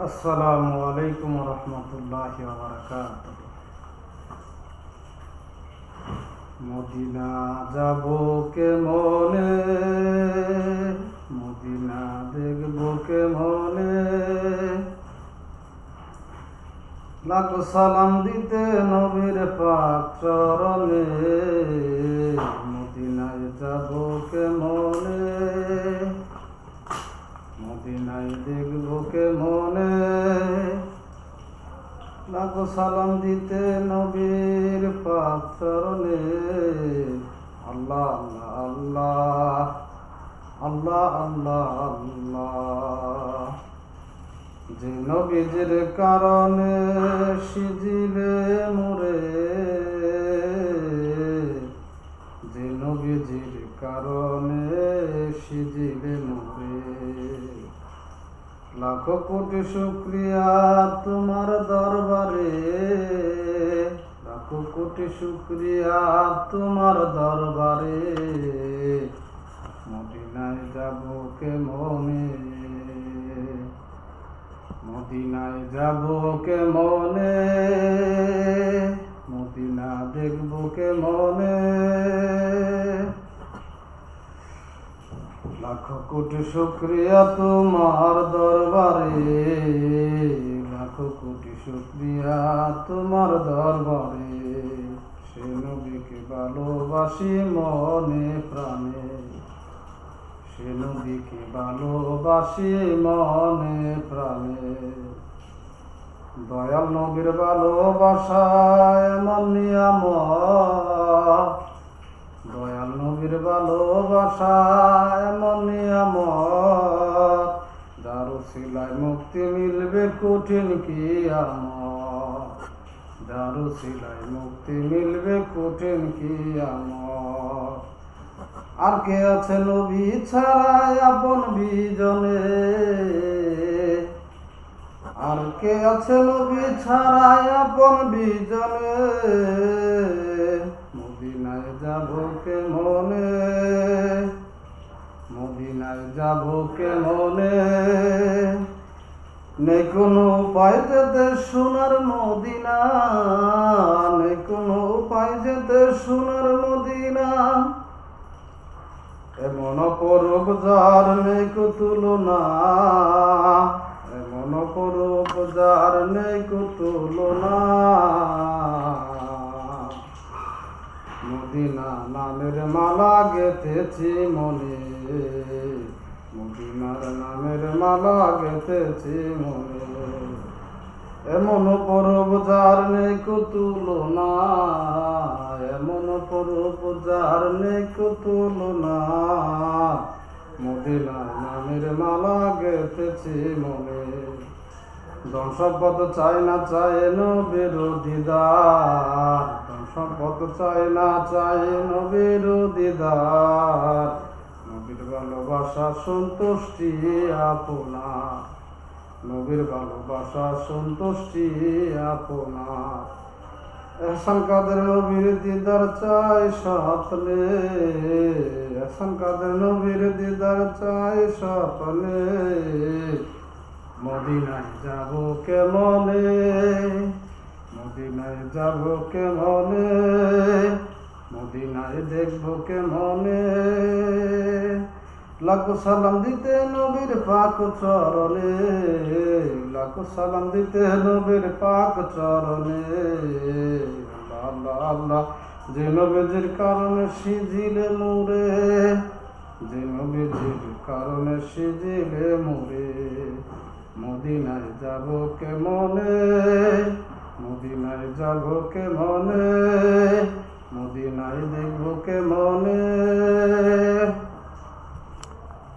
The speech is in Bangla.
আসসালামু আলাইকুম রহমতুল্লাহি ওয়া বারাকাতুহু। মদিনা যাব কে মনে, মদিনা দেখব কে মনে, লাখো সালাম দিতে নবীর পাক চরণে। মদিনায় যাব কে মনে, মদিনায় দেখব কে মনে, লাখো সালাম দিতে নবীর পাক চরণে। আল্লাহ আল্লাহ আল্লাহ আল্লাহ আল্লাহ। যে নবীজির কারণে সিজিলে মোরে, যে নবীজির কারণে সিজিলে মোরে, লাখো কোটি শুকরিয়া তোমার দরবারে, লাখো কোটি শুকরিয়া তোমার দরবারে। মদিনায় যাব কে মনে, মদিনায় যাব কে মনে, মদিনা দেখব কে মনে, লাখো কোটি শুকরিয়া তোমার দরবারে, লাখো কোটি শুকরিয়া তোমার দরবারে। সে নবীকে ভালোবাসি মনে প্রাণে, সে নবীকে ভালোবাসি মনে প্রাণে। দয়াল নবীর ভালোবাসায় এমন নিয়ামত, দয়াল নবীর ভালোবাসা এমন নিয়ামত, যার উসিলায় মুক্তি মিলবে কঠিন কিয়ামত, যার উসিলায় মুক্তি মিলবে কঠিন কিয়ামত। আর কে আছে নবী ছাড়াই আপন বিজনে, আর কে আছে নবী ছাড়াই আপন বিজনে। মদিনায় যাব কে মনে, মদিনায় যাব কে মনে, নেই কোনো উপায় যেতে সোনার মদিনা, নেই কোনো উপায় যেতে সোনার মদিনা। এমন অপরূপ যার নেই কো তুলনা, এমন অপরূপ যার নেই কো তুলনা। মদিনা নামের মালা গেঁথেছি মনে, মদিনার নামের মালা গেঁথেছি মনে। এমন অপরূপ যার নেই কো তুলনা, এমন অপরূপ যার নেই কো তুলনা। মদিনার নামের মালা গেঁথেছি মনে। ধন সম্পদ চাই না চাই নবীর দিদার, ধন সম্পদ চাই না চাই নবীর দিদার। নবীর ভালোবাসা সন্তুষ্টি আপনার, নবীর ভালোবাসা সন্তুষ্টি আপনার। এহসান কাদের নবীর দিদার চাই স্বপ্নে, এহসান কাদের নবীর দিদার চাই স্বপ্নে। মদিনায় যাব কে মনে, মদিনায় যাব কে মনে, মদিনায় দেখব কে মনে, লাখো সালাম দিতে নবীর পাক চরণে, লাখো সালাম দিতে নবীর পাক চরণে। আল্লাহ আল্লাহ যে নবীজির কারণে সিজিলে মোরে, যে নবীজির কারণে সিজিলে মোরে। মদিনায় যাব কে মনে, মদিনায় যাব কে মনে, মদিনায় দেখব কে মনে।